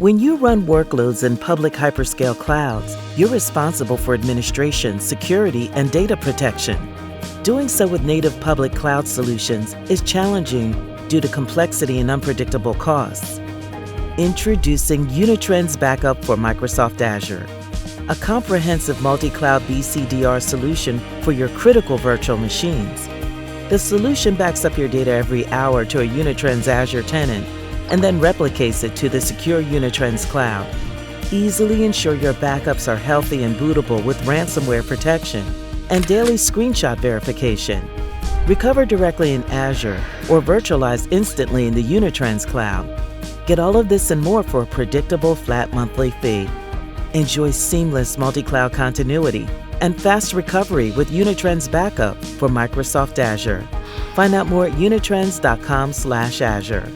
When you run workloads in public hyperscale clouds, you're responsible for administration, security, and data protection. Doing so with native public cloud solutions is challenging due to complexity and unpredictable costs. Introducing Unitrends Backup for Microsoft Azure, a comprehensive multi-cloud BCDR solution for your critical virtual machines. The solution backs up your data every hour to a Unitrends Azure tenant and then replicates it to the secure Unitrends cloud. Easily ensure your backups are healthy and bootable with ransomware protection and daily screenshot verification. Recover directly in Azure or virtualize instantly in the Unitrends cloud. Get all of this and more for a predictable flat monthly fee. Enjoy seamless multi-cloud continuity and fast recovery with Unitrends Backup for Microsoft Azure. Find out more at unitrends.com/Azure.